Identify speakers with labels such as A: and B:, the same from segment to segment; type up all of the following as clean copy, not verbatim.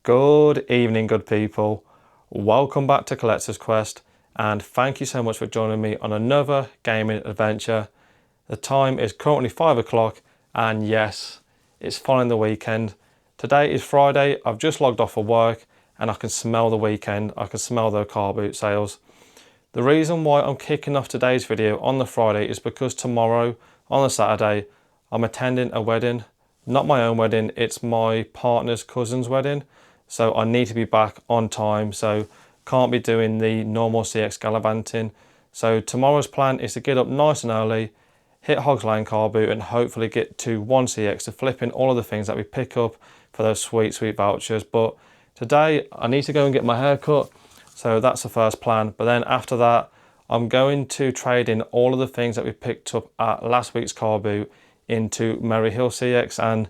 A: Good evening, good people. Welcome back to Collector's Quest, and thank you so much for joining me on another gaming adventure. The time is currently 5 o'clock, and yes, it's finally the weekend. Today is Friday. I've just logged off of work, and I can smell the weekend. I can smell the car boot sales. The reason why I'm kicking off today's video on the Friday is because tomorrow, on the Saturday, I'm attending a wedding. Not my own wedding, it's my partner's cousin's wedding. So I need to be back on time, so can't be doing the normal CX gallivanting. So tomorrow's plan is to get up nice and early, hit Hogs Lane car boot, and hopefully get to 1CX to flip in all of the things that we pick up for those sweet vouchers. But today I need to go and get my hair cut, so that's the first plan. But then after that, I'm going to trade in all of the things that we picked up at last week's car boot into Maryhill CEX, and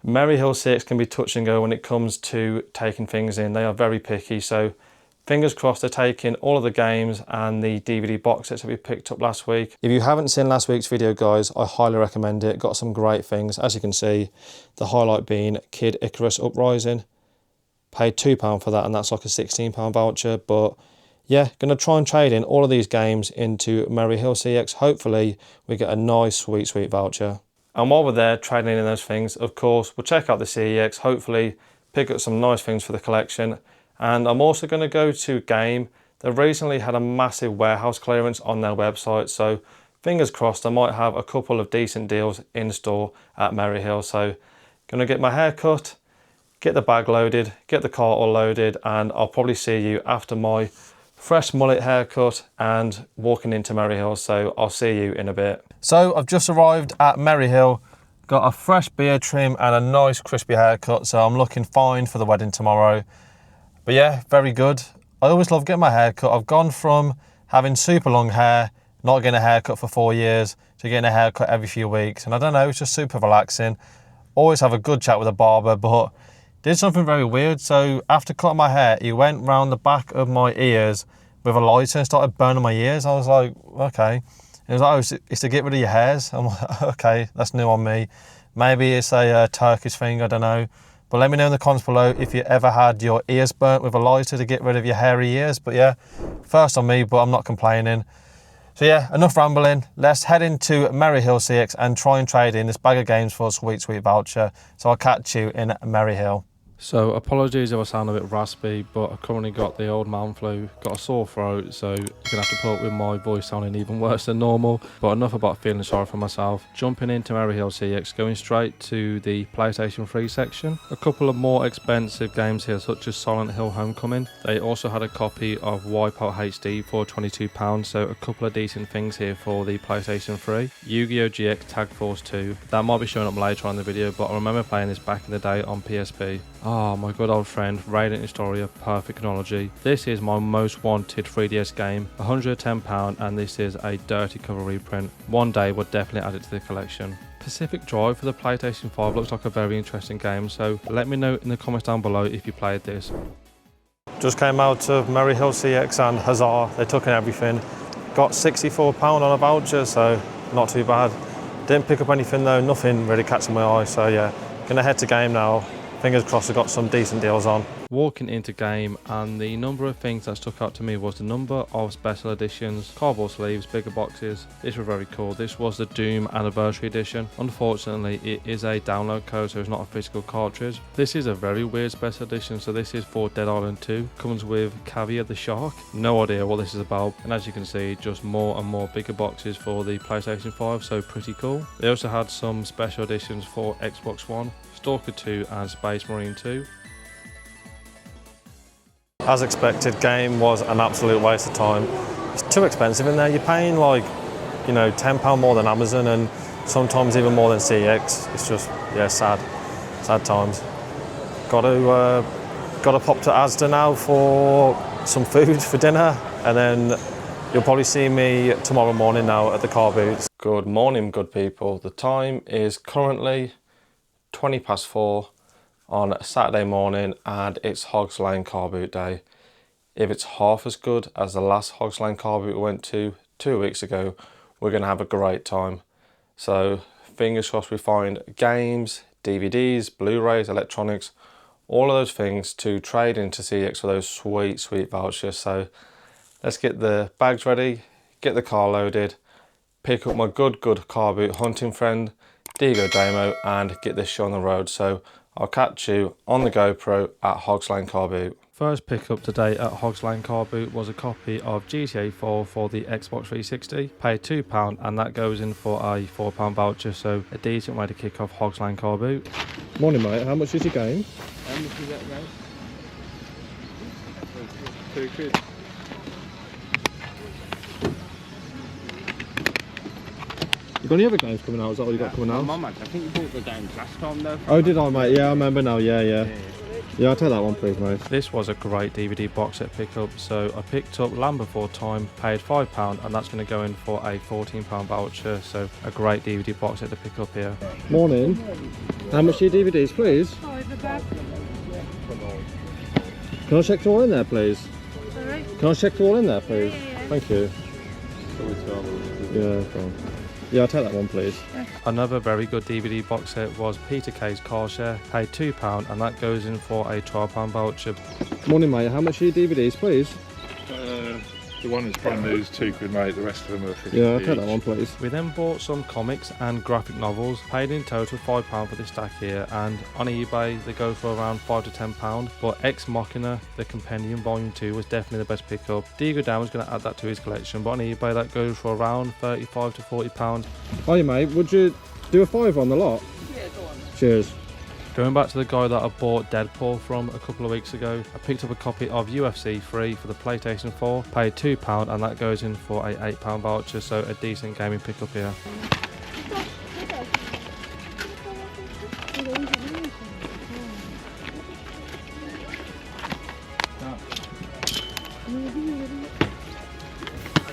A: Maryhill CEX can be touch and go when it comes to taking things in. They are very picky, so fingers crossed they're taking all of the games and the DVD box sets that we picked up last week. If you haven't seen last week's video, guys, I highly recommend it. Got some great things, as you can see, the highlight being Kid Icarus Uprising. Paid £2 for that, and that's like a £16 voucher. But yeah, going to try and trade in all of these games into Maryhill CEX. Hopefully we get a nice sweet voucher. And while we're there trading in those things, of course, we'll check out the CEX, hopefully pick up some nice things for the collection. And I'm also going to go to Game. They recently had a massive warehouse clearance on their website, so fingers crossed I might have a couple of decent deals in store at Maryhill. So going to get my hair cut, get the bag loaded, get the car all loaded, and I'll probably see you after my fresh mullet haircut and walking into Maryhill. So I'll see you in a bit. So I've just arrived at Maryhill, got a fresh beard trim and a nice crispy haircut, so I'm looking fine for the wedding tomorrow. But yeah, very good. I always love getting my hair cut. I've gone from having super long hair, not getting a haircut for 4 years, to getting a haircut every few weeks. And I don't know, it's just super relaxing. Always have a good chat with a barber, but did something very weird. So after cutting my hair, he went round the back of my ears with a lighter and started burning my ears. I was like, okay. He was like, oh, it's to get rid of your hairs. I'm like, okay, that's new on me. Maybe it's a Turkish thing, I don't know. But let me know in the comments below if you ever had your ears burnt with a lighter to get rid of your hairy ears. But yeah, first on me, but I'm not complaining. So yeah, enough rambling. Let's head into Maryhill CEX and try and trade in this bag of games for a sweet voucher. So I'll catch you in Maryhill. So apologies if I sound a bit raspy, but I've currently got the old man flu, got a sore throat, so you're going to have to put up with my voice sounding even worse than normal. But enough about feeling sorry for myself. Jumping into Maryhill CEX, going straight to the PlayStation 3 section. A couple of more expensive games here, such as Silent Hill Homecoming. They also had a copy of Wipeout HD for £22, so a couple of decent things here for the PlayStation 3. Yu-Gi-Oh! GX Tag Force 2. That might be showing up later on in the video, but I remember playing this back in the day on PSP. Oh, my good old friend, Radiant Historia Perfect Chronology. This is my most wanted 3DS game, £110, and this is a dirty cover reprint. One day we'll definitely add it to the collection. Pacific Drive for the PlayStation 5 looks like a very interesting game, so let me know in the comments down below if you played this. Just came out of Maryhill CEX and huzzah, they took in everything. Got £64 on a voucher, so not too bad. Didn't pick up anything though, nothing really catching my eye, so yeah. Gonna head to Game now. Fingers crossed I've got some decent deals on. Walking into Game, and the number of things that stuck out to me was the number of special editions, cardboard sleeves, bigger boxes. These were very cool. This was the Doom Anniversary Edition. Unfortunately, it is a download code, so it's not a physical cartridge. This is a very weird special edition, so this is for Dead Island 2. Comes with Caviar the Shark. No idea what this is about, and as you can see, just more and more bigger boxes for the PlayStation 5, so pretty cool. They also had some special editions for Xbox One, Stalker 2 and Space Marine 2. As expected, Game was an absolute waste of time. It's too expensive in there. You're paying like, you know, £10 more than Amazon and sometimes even more than CEX. It's just, yeah, sad times. Got to pop to Asda now for some food for dinner, and then you'll probably see me tomorrow morning now at the car boots. Good morning, good people. The time is currently 4:20 on a Saturday morning, and it's Hogs Lane car boot day. If it's half as good as the last Hogs Lane car boot we went to 2 weeks ago, we're going to have a great time. So fingers crossed we find games, DVDs, Blu-rays, electronics, all of those things to trade into CEX for those sweet, sweet vouchers. So let's get the bags ready, get the car loaded, pick up my good carboot hunting friend, Diego Damo, and get this show on the road. So I'll catch you on the GoPro at Hogs Lane Carboot. First pickup today at Hogs Lane Carboot was a copy of GTA 4 for the Xbox 360. Paid £2 and that goes in for a £4 voucher, so a decent way to kick off Hogs Lane Carboot. Morning mate, how much is your game?
B: How much is that game? £2.
A: You got any other games coming out? Is that all you got coming out?
B: I think you bought the games last time though.
A: Oh, did I, mate? Yeah, I remember now. Yeah, I'll take that one, please, mate. This was a great DVD box set pickup. So I picked up Land Before Time, paid £5, and that's going to go in for a £14 voucher. So a great DVD box set to pick up here. Morning. How much are your DVDs, please? Can I check they're all in there, please?
C: Sorry?
A: Can I check they're all in there, please?
C: Yeah.
A: Thank you. Yeah, go on. Yeah, I'll take that one, please. Another very good DVD box set was Peter K's Car Share. Paid £2 and that goes in for a £12 voucher. Morning, mate. How much are your DVDs, please?
D: The one that's brand new is £2, mate. The rest of them are 50.
A: Yeah, I'll take that one, please. We then bought some comics and graphic novels. Paid in total £5 for this stack here, and on eBay they go for around £5 to £10. But Ex Machina, the Compendium Volume 2, was definitely the best pickup. Diego Dan was going to add that to his collection, but on eBay that goes for around £35 to £40. Hiya, mate. Would you do a £5 on the lot?
B: Yeah, go on.
A: Cheers. Going back to the guy that I bought Deadpool from a couple of weeks ago, I picked up a copy of UFC 3 for the PlayStation 4, paid £2 and that goes in for a £8 voucher, so a decent gaming pickup here.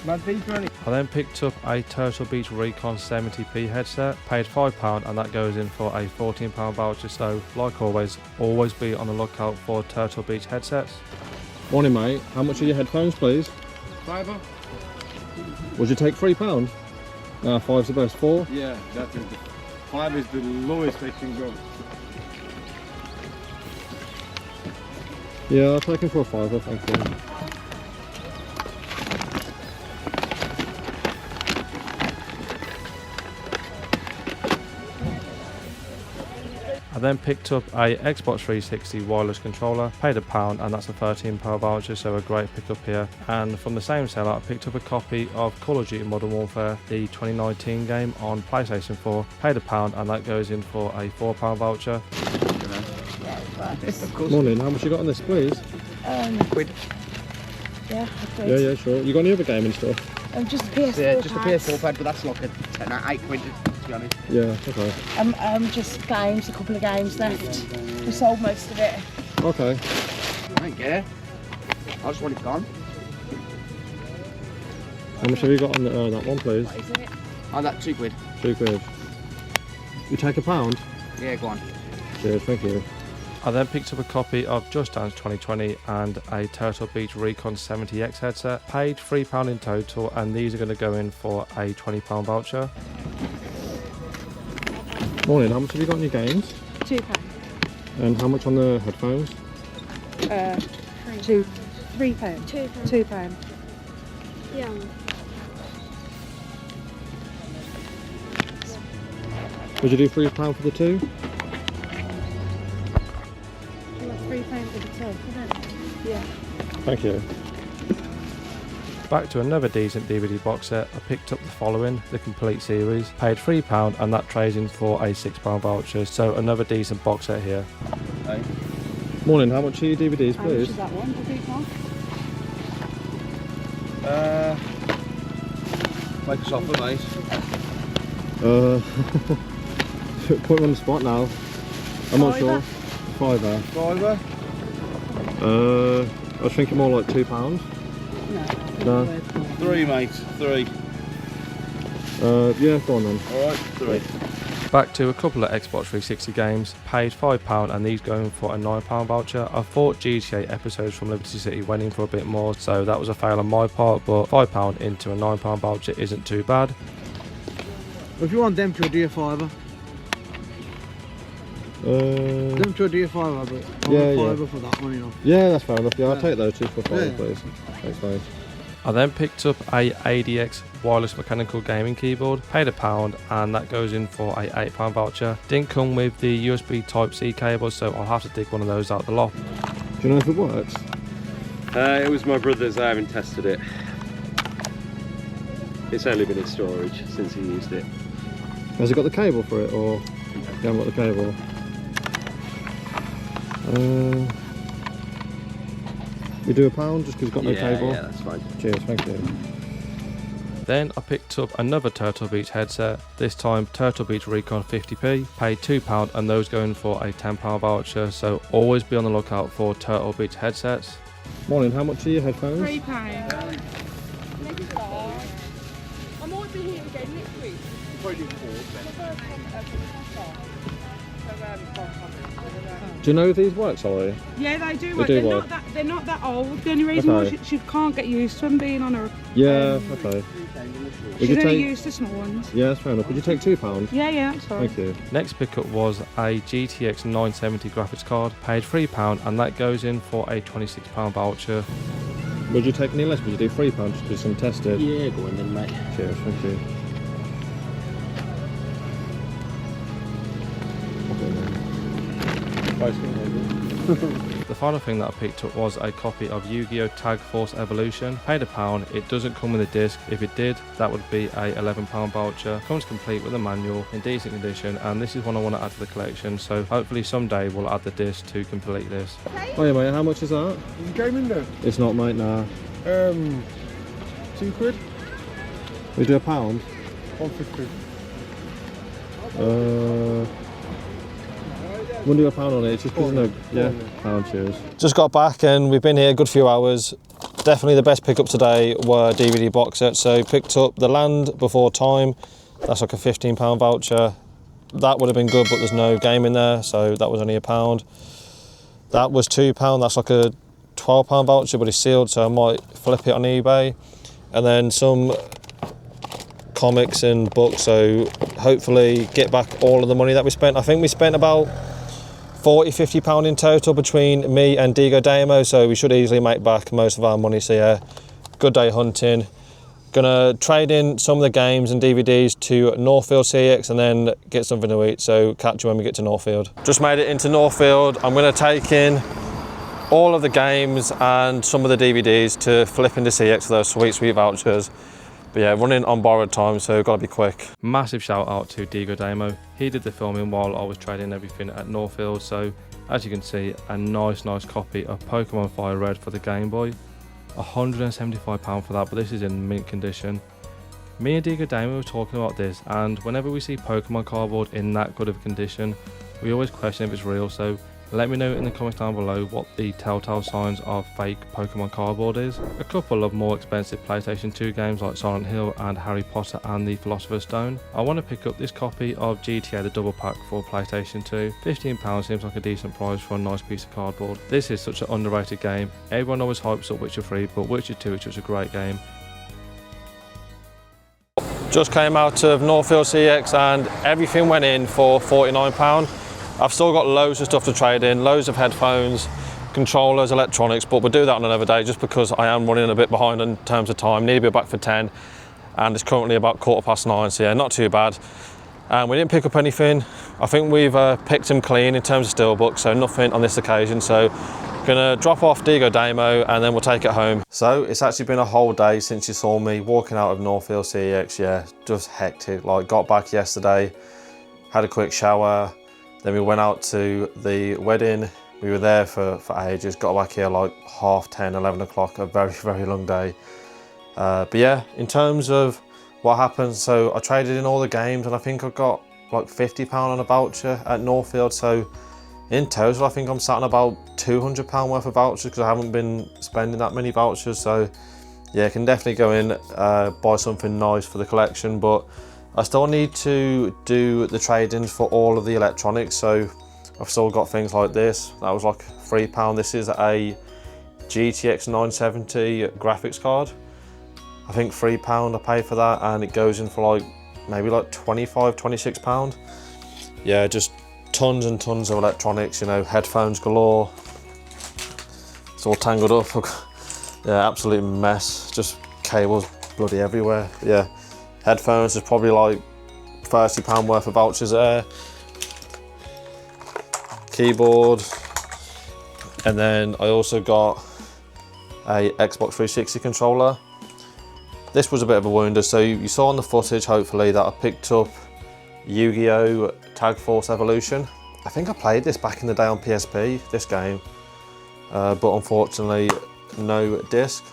A: I then picked up a Turtle Beach Recon 70p headset, paid £5 and that goes in for a £14 voucher, so like always be on the lookout for Turtle Beach headsets. Morning mate, how much are your headphones please?
B: £5.
A: Would you take £3? Five's the best. £4?
B: Yeah, that is £5 is the lowest they can go.
A: Yeah, I'll take him for a £5, thank you. I then picked up a Xbox 360 wireless controller, paid £1 and that's a £13 voucher, so a great pickup here. And from the same seller I picked up a copy of Call of Duty Modern Warfare, the 2019 game on PlayStation 4, paid £1 and that goes in for a £4 voucher. Morning, how much you got on this please?
C: £1. Yeah, £1.
A: Yeah, sure. You got any other gaming stuff?
C: Just a PS4
B: Yeah, just a PS4 pad, but that's like a £8 to be honest.
A: Yeah, okay.
C: Just games, a couple of games left. We sold most of it.
A: Okay.
B: I don't care. I just want it gone.
A: How much have you got on that one please?
C: What is it?
B: Oh, that £2.
A: £2. You take £1?
B: Yeah, go on.
A: Cheers, thank you. I then picked up a copy of Just Dance 2020 and a Turtle Beach Recon 70X headset. Paid £3 in total and these are going to go in for a £20 voucher. Morning, how much have you got on your games?
C: £2.
A: And how much on the headphones?
C: £3. £2.
E: Yeah.
A: Would you do £3 for the two?
C: £3 for the two. Yeah.
A: Thank you. Back to another decent DVD box set, I picked up the following, the complete series, paid £3 and that trades in for a £6 voucher, so another decent box set here.
B: Hey.
A: Morning, how much are your DVDs
C: How much
A: please?
C: is that one?
B: Make us offer, mate.
A: Put me on the spot now. I'm not sure. £5.
B: £5.
A: I was thinking more like £2. No.
B: £3, mate. £3.
A: Yeah, go on then.
B: Alright, £3.
A: Back to a couple of Xbox 360 games, paid £5 and these going for a £9 voucher. I thought GTA episodes from Liberty City went in for a bit more, so that was a fail on my part, but £5 into a £9 voucher isn't too bad.
B: If you want them to do a £5. Them to a D5, but
A: Yeah,
B: fiver for that one, you know.
A: Yeah, that's fair enough. Yeah, I'll take those 2 for 5, please. Thanks, mate. I then picked up a ADX wireless mechanical gaming keyboard, paid £1, and that goes in for a £8 voucher. Didn't come with the USB Type-C cable, so I'll have to dig one of those out the lot. Do you know if it works?
E: It was my brother's, I haven't tested it. It's only been in storage since he used it.
A: Has it got the cable for it, or you haven't got the cable? We do £1 just because it's got no cable?
E: Yeah, that's fine.
A: Cheers, thank you. Then I picked up another Turtle Beach headset, this time Turtle Beach Recon 50p, paid £2 and those going for a £10 voucher, so always be on the lookout for Turtle Beach headsets. Morning, how much are your headphones?
C: £3. I might be here again next week.
A: Do you know if these work, sorry?
C: Yeah, they do.
A: They do work.
C: They're not that old. The only reason why she can't get used to them being on her.
A: Yeah, okay.
C: She's only used to small ones.
A: Yeah, that's fair enough. Would you take £2?
C: Yeah, that's all right.
A: Thank you. Next pickup was a GTX 970 graphics card, paid £3 and that goes in for a £26 voucher. Would you take any less? Would you do £3 just to do some testing?
E: Yeah, go on then, mate.
A: Cheers, thank you. The final thing that I picked up was a copy of Yu-Gi-Oh! Tag Force Evolution. Paid £1. It doesn't come with a disc. If it did, that would be a £11 voucher. Comes complete with a manual in decent condition, and this is one I want to add to the collection. So hopefully someday we'll add the disc to complete this. Oh yeah, mate. How much is that?
B: Is the game in there?
A: It's not, mate. Nah.
B: £2.
A: We do £1.
B: 150.
A: We'll do £1 on it, just because £1, cheers. Just got back and we've been here a good few hours. Definitely the best pickup today were DVD box sets. So picked up The Land Before Time, that's like a £15 voucher. That would have been good, but there's no game in there, so that was only £1. That was £2, that's like a £12 voucher, but it's sealed, so I might flip it on eBay. And then some comics and books, so hopefully get back all of the money that we spent. I think we spent about £40–50 in total between me and Digo Damo, so we should easily make back most of our money. So yeah, good day hunting. Gonna trade in some of the games and DVDs to Northfield CEX and then get something to eat, so catch you when we get to Northfield. Just made it into Northfield. I'm gonna take in all of the games and some of the DVDs to flip into CEX for those sweet vouchers. But yeah, running on borrowed time, so gotta be quick. Massive shout out to Digo Damo. He did the filming while I was trading everything at Northfield, so as you can see, a nice copy of Pokemon Fire Red for the Game Boy. £175 for that, but this is in mint condition. Me and Digo Damo were talking about this, and whenever we see Pokemon cardboard in that good of condition, we always question if it's real, so let me know in the comments down below what the telltale signs of fake Pokemon cardboard is. A couple of more expensive PlayStation 2 games like Silent Hill and Harry Potter and the Philosopher's Stone. I want to pick up this copy of GTA the Double Pack for PlayStation 2. £15 seems like a decent price for a nice piece of cardboard. This is such an underrated game. Everyone always hypes up Witcher 3, but Witcher 2 is such a great game. Just came out of Northfield CEX and everything went in for £49. I've still got loads of stuff to trade in, loads of headphones, controllers, electronics, but we'll do that on another day just because I am running a bit behind in terms of time. Need to be back for 10 and it's currently about 9:15, so yeah, not too bad. And we didn't pick up anything. I think we've picked them clean in terms of steelbooks, so nothing on this occasion. So gonna drop off Digo Damo and then we'll take it home. So it's actually been a whole day since you saw me walking out of Northfield CEX. Yeah, just hectic. Like, got back yesterday, had a quick shower, then we went out to the wedding. We were there for ages, got back here like 10:30, 11 o'clock, a very long day. But yeah, in terms of what happened, so I traded in all the games and I think I got like £50 on a voucher at Northfield. So in total, I think I'm sat on about £200 worth of vouchers because I haven't been spending that many vouchers. So yeah, can definitely go in, buy something nice for the collection, but I still need to do the trade-ins for all of the electronics. So I've still got things like this. That was like £3. This is a GTX 970 graphics card. I think £3 I paid for that, and it goes in for like maybe like £25–26. Yeah, just tons and tons of electronics, you know, headphones galore. It's all tangled up. Yeah, absolute mess. Just cables bloody everywhere. Yeah, headphones is probably like £30 worth of vouchers there. Keyboard. And then I also got a Xbox 360 controller. This was a bit of a wonder. So you saw on the footage, hopefully, that I picked up Yu-Gi-Oh! Tag Force Evolution. I think I played this back in the day on PSP, this game, but unfortunately no disc.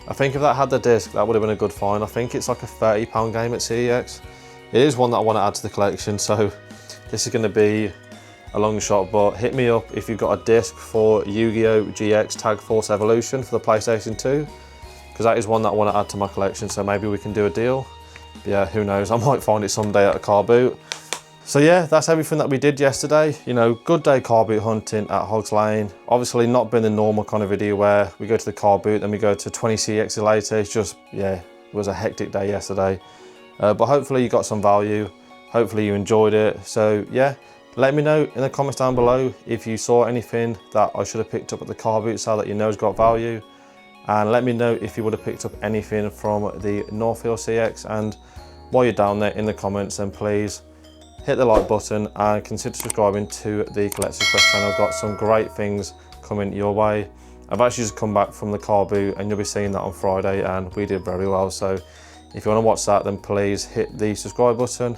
A: I think if that had the disc, that would have been a good find. I think it's like a £30 game at CEX. It is one that I want to add to the collection, so this is going to be a long shot, but hit me up if you've got a disc for Yu-Gi-Oh! GX Tag Force Evolution for the PlayStation 2, because that is one that I want to add to my collection, so maybe we can do a deal. Yeah, who knows, I might find it someday at a car boot. So yeah, that's everything that we did yesterday. You know, good day car boot hunting at Hogs Lane. Obviously not been the normal kind of video where we go to the car boot, then we go to 20 CEXs later. It's just, yeah, it was a hectic day yesterday. But hopefully you got some value. Hopefully you enjoyed it. So yeah, let me know in the comments down below if you saw anything that I should have picked up at the car boot sale that you know has got value. And let me know if you would have picked up anything from the Northfield CEX. And while you're down there in the comments, then please hit the like button and consider subscribing to the Collector's Quest channel. I've got some great things coming your way. I've actually just come back from the car boot and you'll be seeing that on Friday, and we did very well. So if you want to watch that, then please hit the subscribe button.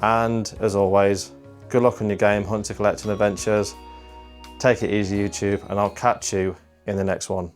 A: And as always, good luck on your game hunt to collect and adventures. Take it easy, YouTube, and I'll catch you in the next one.